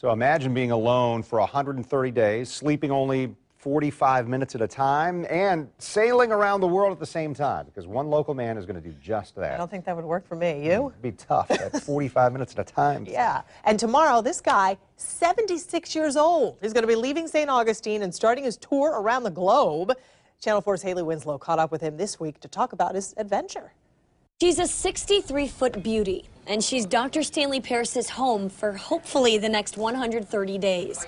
So imagine being alone for 130 days, sleeping only 45 minutes at a time, and sailing around the world at the same time, because one local man is going to do just that. I don't think that would work for me. You? It'd be tough at 45 minutes at a time. Yeah. And tomorrow, this guy, 76 years old, is going to be leaving St. Augustine and starting his tour around the globe. Channel 4's Haley Winslow caught up with him this week to talk about his adventure. She's a 63-foot beauty, and she's Dr. Stanley Paris' home for hopefully the next 130 days.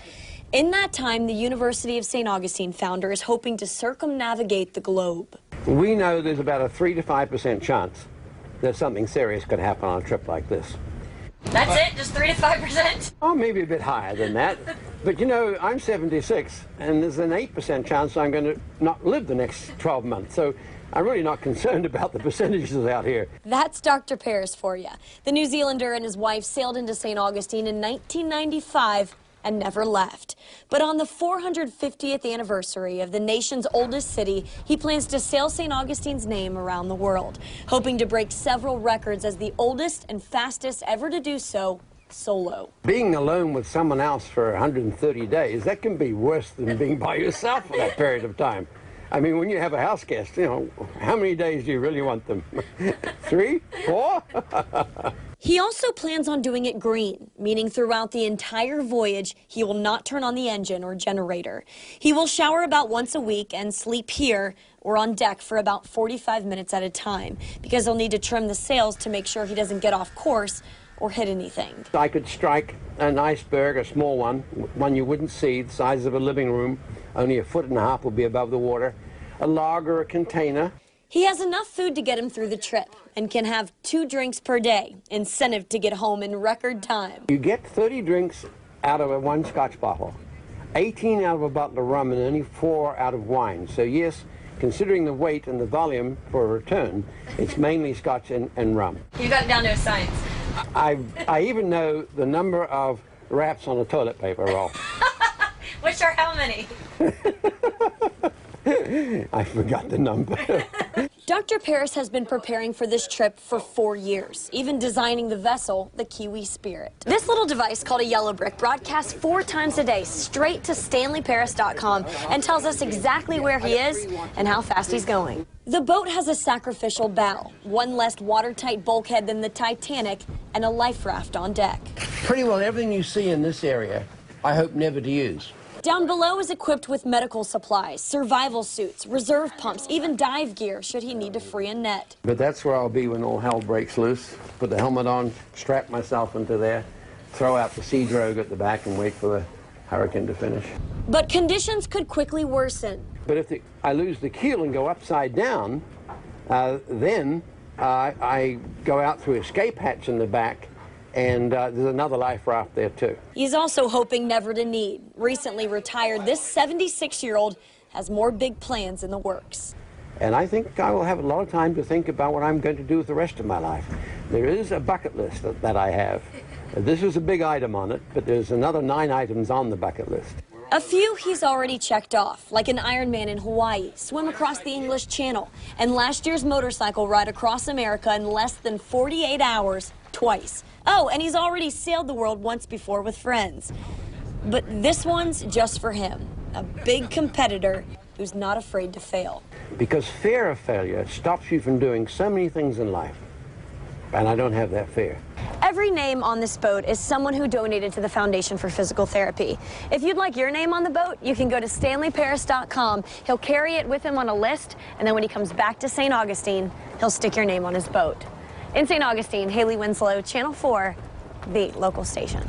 In that time, the University of St. Augustine founder is hoping to circumnavigate the globe. We know there's about a 3 to 5% chance that something serious could happen on a trip like this. That's it? Just 3 to 5%? Oh, maybe a bit higher than that. But you know, I'm 76, and there's an 8% chance I'm going to not live the next 12 months. So I'm really not concerned about the percentages out here. That's Dr. Paris for you. The New Zealander and his wife sailed into St. Augustine in 1995 and never left. But on the 450th anniversary of the nation's oldest city, he plans to sail St. Augustine's name around the world, hoping to break several records as the oldest and fastest ever to do so solo. Being alone with someone else for 130 days, that can be worse than being by yourself for that period of time. I mean, when you have a house guest, you know, how many days do you really want them? 3? 4? He also plans on doing it green, meaning throughout the entire voyage, he will not turn on the engine or generator. He will shower about once a week and sleep here or on deck for about 45 minutes at a time, because he'll need to trim the sails to make sure he doesn't get off course or hit anything. I could strike an iceberg, a small one you wouldn't see, the size of a living room, only 1.5 feet will be above the water, a log or a container. He has enough food to get him through the trip and can have 2 drinks per day, incentive to get home in record time. You get 30 drinks out of one Scotch bottle, 18 out of a bottle of rum, and only 4 out of wine. So yes, considering the weight and the volume for a return, it's mainly Scotch and rum. You got it down to a science. I even know the number of wraps on a toilet paper roll. Which are how many? I forgot the number. Dr. Paris has been preparing for this trip for 4 years, even designing the vessel, the Kiwi Spirit. This little device called a yellow brick broadcasts 4 times a day straight to StanleyParis.com and tells us exactly where he is and how fast he's going. The boat has a sacrificial bow, one less watertight bulkhead than the Titanic, and a life raft on deck. Pretty well everything you see in this area, I hope never to use. Down below is equipped with medical supplies, survival suits, reserve pumps, even dive gear should he need to free a net. But that's where I'll be when all hell breaks loose. Put the helmet on, strap myself into there, throw out the sea drogue at the back and wait for the hurricane to finish. But conditions could quickly worsen. But if I lose the keel and go upside down, then I go out through escape hatch in the back, and there's another life raft there too. He's also hoping never to need. Recently retired, this 76-year-old has more big plans in the works. And I think I will have a lot of time to think about what I'm going to do with the rest of my life. There is a bucket list that I have. This is a big item on it, but there's another 9 items on the bucket list. A few he's already checked off, like an Ironman in Hawaii, swim across the English Channel, and last year's motorcycle ride across America in less than 48 hours, twice. Oh, and he's already sailed the world once before with friends. But this one's just for him, a big competitor who's not afraid to fail. Because fear of failure stops you from doing so many things in life, and I don't have that fear. Every name on this boat is someone who donated to the Foundation for Physical Therapy. If you'd like your name on the boat, you can go to StanleyParis.com. He'll carry it with him on a list, and then when he comes back to St. Augustine, he'll stick your name on his boat. In St. Augustine, Haley Winslow, Channel 4, the local station.